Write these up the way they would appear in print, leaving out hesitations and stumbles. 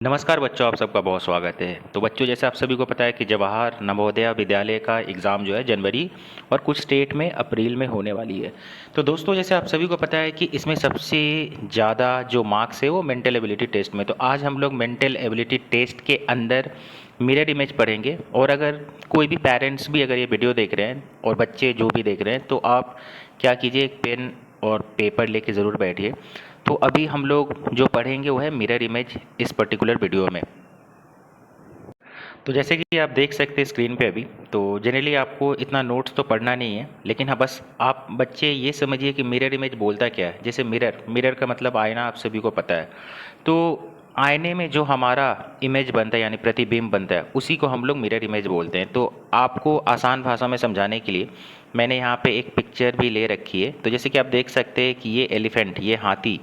नमस्कार बच्चों, आप सबका बहुत स्वागत है। तो बच्चों, जैसे आप सभी को पता है कि जवाहर नवोदय विद्यालय का एग्ज़ाम जो है जनवरी और कुछ स्टेट में अप्रैल में होने वाली है। तो दोस्तों, जैसे आप सभी को पता है कि इसमें सबसे ज़्यादा जो मार्क्स है वो मेंटल एबिलिटी टेस्ट में। तो आज हम लोग मेंटल एबिलिटी टेस्ट के अंदर मिरर इमेज पढ़ेंगे। और अगर कोई भी पेरेंट्स भी अगर ये वीडियो देख रहे हैं और बच्चे जो भी देख रहे हैं, तो आप क्या कीजिए, एक पेन और पेपर लेके ज़रूर बैठिए। तो अभी हम लोग जो पढ़ेंगे वो है मिरर इमेज इस पर्टिकुलर वीडियो में। तो जैसे कि आप देख सकते हैं स्क्रीन पे अभी, तो जनरली आपको इतना नोट्स तो पढ़ना नहीं है, लेकिन हाँ बस आप बच्चे ये समझिए कि मिरर इमेज बोलता क्या है। जैसे मिरर मिरर का मतलब आईना, आप सभी को पता है। तो आईने में जो हमारा इमेज बनता है यानी प्रतिबिंब बनता है, उसी को हम लोग मिरर इमेज बोलते हैं। तो आपको आसान भाषा में समझाने के लिए मैंने यहाँ पे एक पिक्चर भी ले रखी है। तो जैसे कि आप देख सकते हैं कि ये एलिफेंट, ये हाथी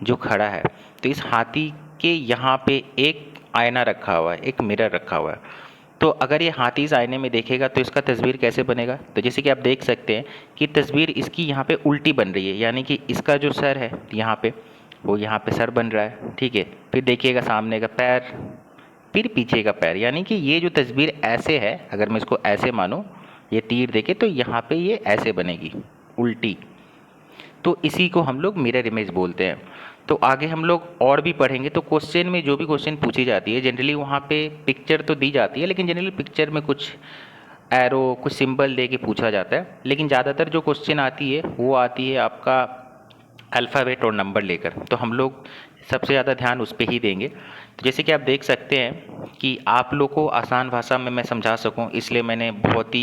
जो खड़ा है, तो इस हाथी के यहाँ पे एक आईना रखा हुआ है, एक मिरर रखा हुआ है। तो अगर ये हाथी इस आईने में देखेगा तो इसका तस्वीर कैसे बनेगा। तो जैसे कि आप देख सकते हैं कि तस्वीर इसकी यहाँ पे उल्टी बन रही है, यानी कि इसका जो सर है यहाँ पे, वो यहाँ पे सर बन रहा है, ठीक है। फिर देखिएगा सामने का पैर, फिर पीछे का पैर, यानी कि ये जो तस्वीर ऐसे है, अगर मैं इसको ऐसे मानूँ, ये तीर देखे तो यहाँ पे ये ऐसे बनेगी, उल्टी। तो इसी को हम लोग मिरर इमेज बोलते हैं। तो आगे हम लोग और भी पढ़ेंगे। तो क्वेश्चन में जो भी क्वेश्चन पूछी जाती है, जनरली वहाँ पे पिक्चर तो दी जाती है, लेकिन जनरली पिक्चर में कुछ एरो, कुछ सिंबल दे के पूछा जाता है। लेकिन ज़्यादातर जो क्वेश्चन आती है वो आती है आपका अल्फ़ाबेट और नंबर लेकर। तो हम लोग सबसे ज़्यादा ध्यान उस पे ही देंगे। तो जैसे कि आप देख सकते हैं कि आप लोग को आसान भाषा में मैं समझा सकूं, इसलिए मैंने बहुत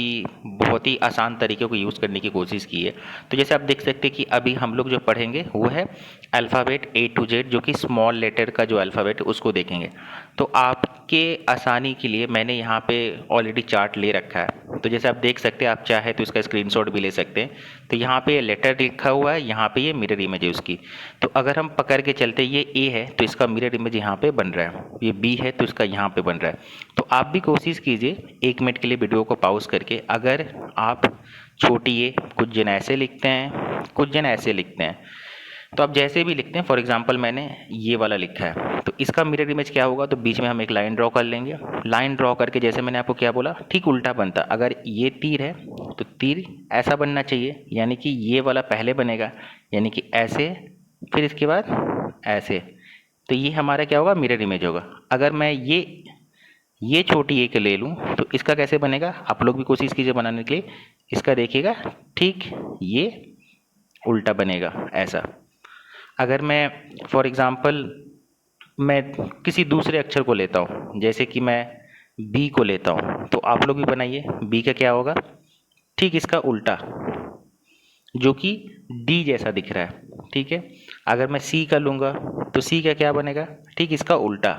ही आसान तरीके को यूज़ करने की कोशिश की है। तो जैसे आप देख सकते हैं कि अभी हम लोग जो पढ़ेंगे वो है अल्फ़ाबेट A to Z, जो कि स्मॉल लेटर का जो अल्फ़ाबेट है उसको देखेंगे। तो आपके आसानी के लिए मैंने यहाँ पे ऑलरेडी चार्ट ले रखा है। तो जैसे आप देख सकते हैं, आप चाहे तो इसका स्क्रीनशॉट भी ले सकते हैं। तो यहाँ पे लेटर लिखा हुआ है, यहाँ पे ये मिरर इमेज है उसकी। तो अगर हम पकड़ के चलते, ये ए है तो इसका मिरर इमेज यहाँ पे बन रहा है, ये बी है तो इसका यहाँ पे बन रहा है। तो आप भी कोशिश कीजिए 1 मिनट के लिए वीडियो को पॉज करके। अगर आप छोटी ए, कुछ जन ऐसे लिखते हैं, कुछ जन ऐसे लिखते हैं, तो आप जैसे भी लिखते हैं, फॉर एग्जांपल मैंने ये वाला लिखा है, तो इसका मिरर इमेज क्या होगा, तो बीच में हम एक लाइन ड्रॉ कर लेंगे। लाइन ड्रॉ करके जैसे मैंने आपको क्या बोला, ठीक उल्टा बनता। अगर ये तीर है तो तीर ऐसा बनना चाहिए, यानी कि ये वाला पहले बनेगा, यानी कि ऐसे, फिर इसके बाद ऐसे। तो ये हमारा क्या होगा, मिरर इमेज होगा। अगर मैं ये छोटी एक ले लूँ तो इसका कैसे बनेगा, आप लोग भी कोशिश कीजिए बनाने के लिए। इसका देखिएगा, ठीक ये उल्टा बनेगा ऐसा। अगर मैं फॉर एग्ज़ाम्पल मैं किसी दूसरे अक्षर को लेता हूँ, जैसे कि मैं बी को लेता हूँ, तो आप लोग भी बनाइए। बी का क्या होगा, ठीक इसका उल्टा, जो कि डी जैसा दिख रहा है, ठीक है। अगर मैं सी का लूँगा तो सी का क्या बनेगा, ठीक इसका उल्टा।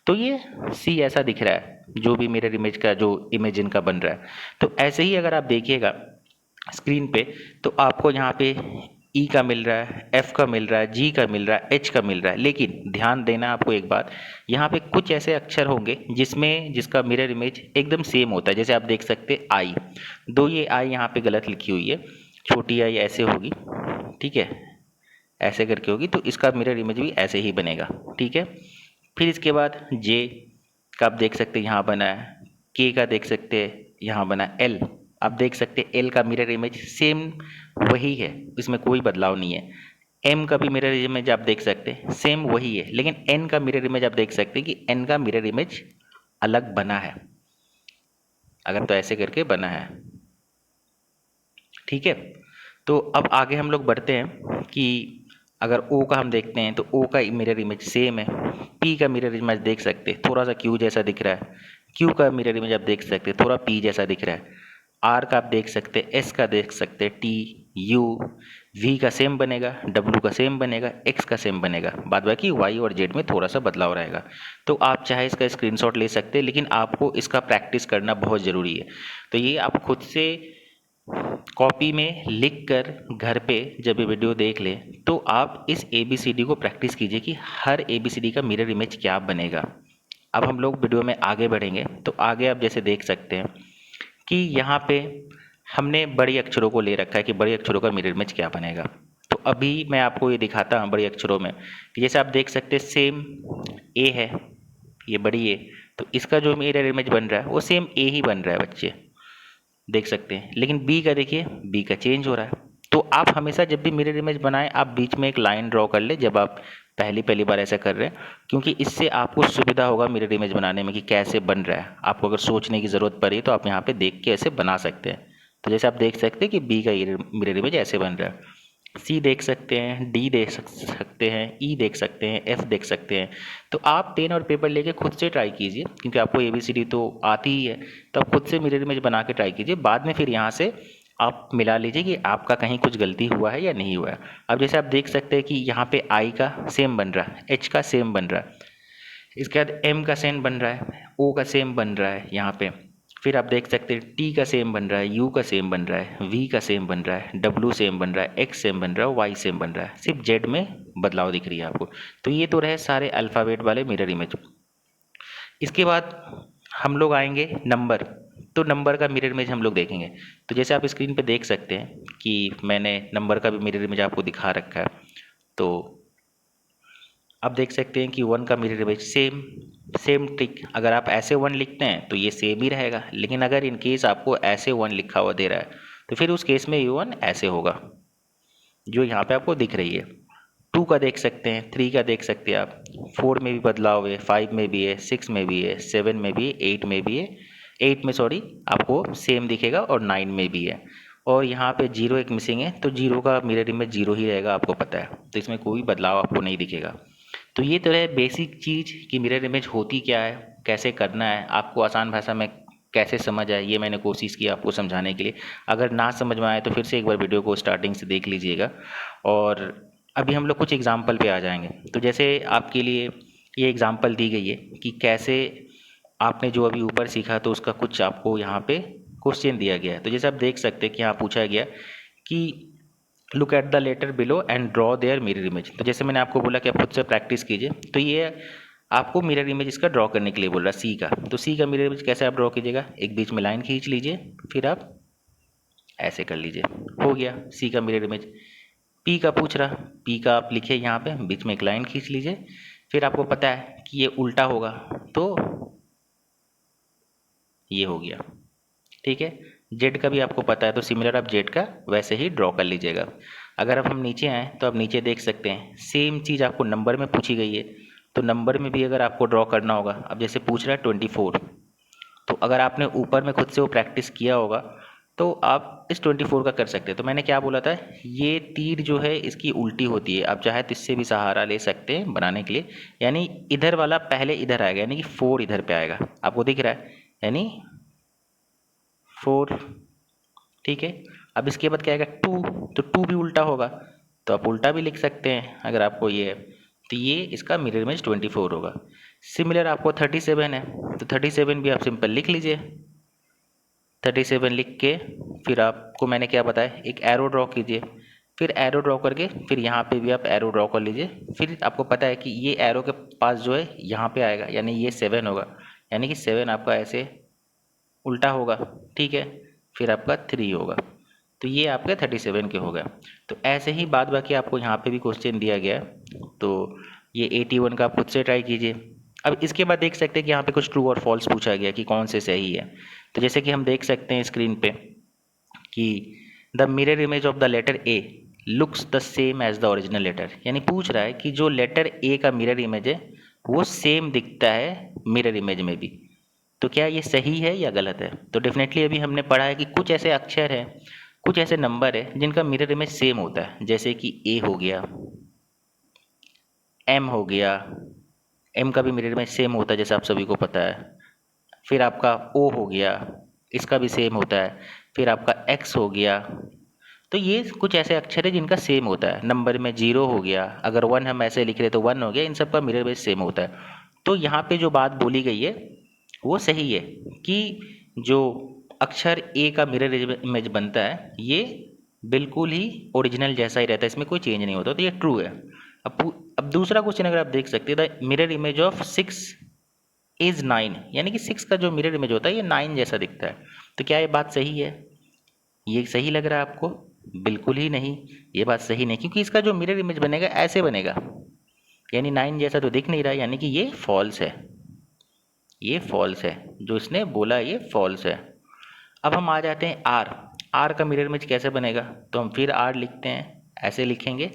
तो ये सी ऐसा दिख रहा है, जो भी मिरर इमेज का जो इमेज इनका बन रहा है। तो ऐसे ही अगर आप देखिएगा स्क्रीन पे, तो आपको यहाँ पे ई का मिल रहा है, एफ का मिल रहा है, जी का मिल रहा है, एच का मिल रहा है। लेकिन ध्यान देना आपको एक बात, यहाँ पे कुछ ऐसे अक्षर होंगे जिसका मिरर इमेज एकदम सेम होता है। जैसे आप देख सकते हैं आई, दो ये आई यहाँ पे गलत लिखी हुई है, छोटी आई ऐसे होगी, ठीक है, ऐसे करके होगी, तो इसका मिरर इमेज भी ऐसे ही बनेगा, ठीक है। फिर इसके बाद जे का आप देख सकते हैं यहाँ बना है, के का देख सकते हैं यहाँ बना है, एल आप देख सकते हैं एल का मिरर इमेज सेम वही है, इसमें कोई बदलाव नहीं है। एम का भी मिरर इमेज आप देख सकते हैं सेम वही है, लेकिन एन का मिरर इमेज आप देख सकते हैं कि एन का मिरर इमेज अलग बना है, अगर तो ऐसे करके बना है, ठीक है। तो अब आगे हम लोग बढ़ते हैं कि अगर ओ का हम देखते हैं तो ओ का मिरर इमेज सेम है। पी का मिरर इमेज देख सकते हैं, थोड़ा सा क्यू जैसा दिख रहा है। क्यू का मिरर इमेज आप देख सकते हैं, थोड़ा पी जैसा दिख रहा है। आर का आप देख सकते हैं, एस का देख सकते हैं, टी, यू, वी का सेम बनेगा, डब्ल्यू का सेम बनेगा, एक्स का सेम बनेगा। बाद बाकी वाई और जेड में थोड़ा सा बदलाव रहेगा। तो आप चाहे इसका स्क्रीनशॉट ले सकते हैं, लेकिन आपको इसका प्रैक्टिस करना बहुत ज़रूरी है। तो ये आप खुद से कॉपी में लिख कर घर पे जब ये वीडियो देख लें, तो आप इस ABCD को प्रैक्टिस कीजिए कि हर ABCD का मिरर इमेज क्या बनेगा। अब हम लोग वीडियो में आगे बढ़ेंगे। तो आगे आप जैसे देख सकते हैं कि यहाँ पे हमने बड़े अक्षरों को ले रखा है कि बड़े अक्षरों का मिरर इमेज क्या बनेगा। तो अभी मैं आपको ये दिखाता हूँ बड़े अक्षरों में कि जैसे आप देख सकते हैं सेम ए है, ये बड़ी ए, तो इसका जो मिरर इमेज बन रहा है वो सेम ए ही बन रहा है बच्चे, देख सकते हैं। लेकिन बी का देखिए, बी का चेंज हो रहा है। तो आप हमेशा जब भी मिरर इमेज बनाएं, आप बीच में एक लाइन ड्रॉ कर ले जब आप पहली पहली बार ऐसा कर रहे हैं, क्योंकि इससे आपको सुविधा होगा मिरर इमेज बनाने में कि कैसे बन रहा है। आपको अगर सोचने की ज़रूरत पड़ी तो आप यहाँ पे देख के ऐसे बना सकते हैं। तो जैसे आप देख सकते हैं कि बी का मिरर इमेज ऐसे बन रहा है, सी देख सकते हैं, डी देख सकते हैं, ई देख सकते हैं, एफ देख सकते हैं। तो आप पेन और पेपर लेके खुद से ट्राई कीजिए, क्योंकि आपको ABCD तो आती ही है, तो आप खुद से मिरर इमेज बना के ट्राई कीजिए। बाद में फिर यहाँ से आप मिला लीजिए कि आपका कहीं कुछ गलती हुआ है या नहीं हुआ है। अब जैसे आप देख सकते हैं कि यहाँ पे आई का सेम बन रहा है, एच का सेम बन रहा है, इसके बाद एम का सेम बन रहा है, ओ का सेम बन रहा है यहाँ पे। फिर आप देख सकते हैं टी का सेम बन रहा है, यू का सेम बन रहा है, वी का सेम बन रहा है, डब्ल्यू सेम बन रहा है, एक्स सेम बन रहा है, वाई सेम बन रहा है, सिर्फ जेड में बदलाव दिख रही है आपको। तो ये तो रहे सारे अल्फ़ाबेट वाले मिरर इमेज। इसके बाद हम लोग आएंगे नंबर। तो नंबर का मिरर इमेज हम लोग देखेंगे। तो जैसे आप स्क्रीन पे देख सकते हैं कि मैंने नंबर का भी मिरर इमेज आपको दिखा रखा है। तो आप देख सकते हैं कि 1 का mirror image same same trick. अगर आप ऐसे 1 लिखते हैं तो ये सेम ही रहेगा, लेकिन अगर इन केस आपको ऐसे 1 लिखा हुआ दे रहा है तो फिर उस केस में ये 1 ऐसे होगा जो यहाँ पे आपको दिख रही है। 2 का देख सकते हैं, 3 का देख सकते हैं आप, 4 में भी बदलाव है, 5 में भी है, 6 में भी है, 7 में भी है, 8 में भी है, 8 में सॉरी आपको सेम दिखेगा, और 9 में भी है। और यहाँ पे 0 एक मिसिंग है, तो 0 का मिरर इमेज 0 ही रहेगा, आपको पता है, तो इसमें कोई बदलाव आपको नहीं दिखेगा। तो ये तो है बेसिक चीज़ कि मिरर इमेज होती क्या है, कैसे करना है। आपको आसान भाषा में कैसे समझ आए ये मैंने कोशिश की आपको समझाने के लिए। अगर ना समझ में आए तो फिर से एक बार वीडियो को स्टार्टिंग से देख लीजिएगा। और अभी हम लोग कुछ एग्जाम्पल पे आ जाएंगे। तो जैसे आपके लिए ये एग्जाम्पल दी गई है कि कैसे आपने जो अभी ऊपर सीखा तो उसका कुछ आपको यहाँ पे क्वेश्चन दिया गया है। तो जैसे आप देख सकते हैं कि यहाँ पूछा गया कि look at the letter below and draw their mirror image. तो जैसे मैंने आपको बोला कि आप खुद से प्रैक्टिस कीजिए, तो ये आपको मिरर इमेज इसका ड्रॉ करने के लिए बोल रहा है सी का। तो सी का मिरर इमेज कैसे आप ड्रॉ कीजिएगा, एक बीच में लाइन खींच लीजिए, फिर आप ऐसे कर लीजिए, हो गया सी का मिरर इमेज। पी का पूछ रहा, पी का आप लिखिए यहाँ पे, बीच में एक लाइन खींच लीजिए, फिर आपको पता है कि ये उल्टा होगा तो ये हो गया, ठीक है। जेड का भी आपको पता है, तो सिमिलर आप जेड का वैसे ही ड्रॉ कर लीजिएगा। अगर अब हम नीचे आएँ तो आप नीचे देख सकते हैं सेम चीज़ आपको नंबर में पूछी गई है। तो नंबर में भी अगर आपको ड्रॉ करना होगा, अब जैसे पूछ रहा है 24, तो अगर आपने ऊपर में खुद से वो प्रैक्टिस किया होगा तो आप इस 24 का कर सकते हैं। तो मैंने क्या बोला था, ये तीर जो है इसकी उल्टी होती है, आप चाहे तो इससे भी सहारा ले सकते हैं बनाने के लिए। यानी इधर वाला पहले इधर आएगा, यानी कि 4 इधर पे आएगा, आपको दिख रहा है, यानी 4, ठीक है। अब इसके बाद क्या आएगा 2, तो 2 भी उल्टा होगा, तो आप उल्टा भी लिख सकते हैं अगर आपको ये है। तो ये इसका मिरर इमेज 24 होगा। सिमिलर आपको 37 है, तो 37 भी आप सिंपल लिख लीजिए। 37 लिख के फिर आपको मैंने क्या बताया, एक एरो ड्रॉ कीजिए, फिर एरो ड्रॉ करके फिर यहाँ पे भी आप एरो ड्रॉ कर लीजिए। फिर आपको पता है कि ये एरो के पास जो है यहाँ पे आएगा, यानी ये 7 होगा, यानी कि 7 आपका ऐसे उल्टा होगा, ठीक है। फिर आपका 3 होगा, तो ये आपके 37 के हो गए। तो ऐसे ही बाद बाकी आपको यहाँ पे भी क्वेश्चन दिया गया है, तो ये 81 का आप खुद से ट्राई कीजिए। अब इसके बाद देख सकते हैं कि यहाँ पे कुछ ट्रू और फॉल्स पूछा गया कि कौन से सही है। तो जैसे कि हम देख सकते हैं स्क्रीन पे कि the mirror image of the letter A looks the same as the original letter, यानी पूछ रहा है कि जो लेटर ए का मिरर इमेज है वो सेम दिखता है मिरर इमेज में भी। तो क्या ये सही है या गलत है। तो डेफिनेटली अभी हमने पढ़ा है कि कुछ ऐसे अक्षर हैं, कुछ ऐसे नंबर है जिनका मिरर इमेज सेम होता है, जैसे कि ए हो गया, एम हो गया, एम का भी मिरर इमेज सेम होता है जैसे आप सभी को पता है। फिर आपका ओ हो गया, इसका भी सेम होता है। फिर आपका एक्स हो गया। तो ये कुछ ऐसे अक्षर है जिनका सेम होता है। नंबर में 0 हो गया, अगर 1 हम ऐसे लिख रहे तो 1 हो गया, इन सब का मिरर इमेज सेम होता है। तो यहाँ पे जो बात बोली गई है वो सही है कि जो अक्षर ए का मिरर इमेज बनता है ये बिल्कुल ही ओरिजिनल जैसा ही रहता है, इसमें कोई चेंज नहीं होता, तो ये ट्रू है। अब दूसरा क्वेश्चन अगर आप देख सकते हैं, the mirror image of 6 is 9, यानी कि 6 का जो मिरर इमेज होता है ये 9 जैसा दिखता है। तो क्या ये बात सही है, ये सही लग रहा है आपको। बिल्कुल ही नहीं, ये बात सही नहीं, क्योंकि इसका जो मिरर इमेज बनेगा ऐसे बनेगा, यानी 9 जैसा तो दिख नहीं रहा, यानी कि ये फॉल्स है। ये फॉल्स है, जो इसने बोला ये फॉल्स है। अब हम आ जाते हैं आर। आर का मिरर इमेज कैसे बनेगा, तो हम फिर आर लिखते हैं, ऐसे लिखेंगे,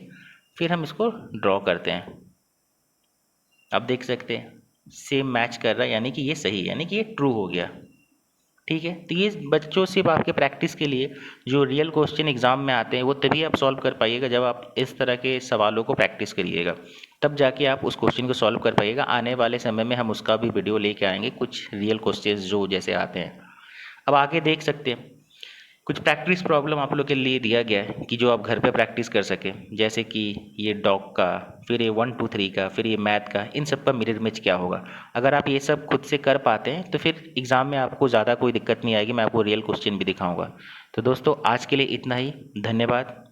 फिर हम इसको ड्रॉ करते हैं। अब देख सकते हैं सेम मैच कर रहा है, यानी कि ये सही है, यानी कि ये ट्रू हो गया। ठीक है, तो ये बच्चों सिर्फ आपके प्रैक्टिस के लिए, जो रियल क्वेश्चन एग्जाम में आते हैं वो तभी आप सॉल्व कर पाइएगा जब आप इस तरह के सवालों को प्रैक्टिस करिएगा, तब जाके आप उस क्वेश्चन को सॉल्व कर पाइएगा। आने वाले समय में हम उसका भी वीडियो लेके आएंगे, कुछ रियल क्वेश्चन जो जैसे आते हैं। अब आगे देख सकते हैं कुछ प्रैक्टिस प्रॉब्लम आप लोग के लिए दिया गया है कि जो आप घर पे प्रैक्टिस कर सकें, जैसे कि ये डॉग का, फिर ये 1 2 3 का, फिर ये मैथ का, इन सब का मिरर इमेज क्या होगा। अगर आप ये सब खुद से कर पाते हैं तो फिर एग्ज़ाम में आपको ज़्यादा कोई दिक्कत नहीं आएगी, मैं आपको रियल क्वेश्चन भी दिखाऊंगा। तो दोस्तों आज के लिए इतना ही, धन्यवाद।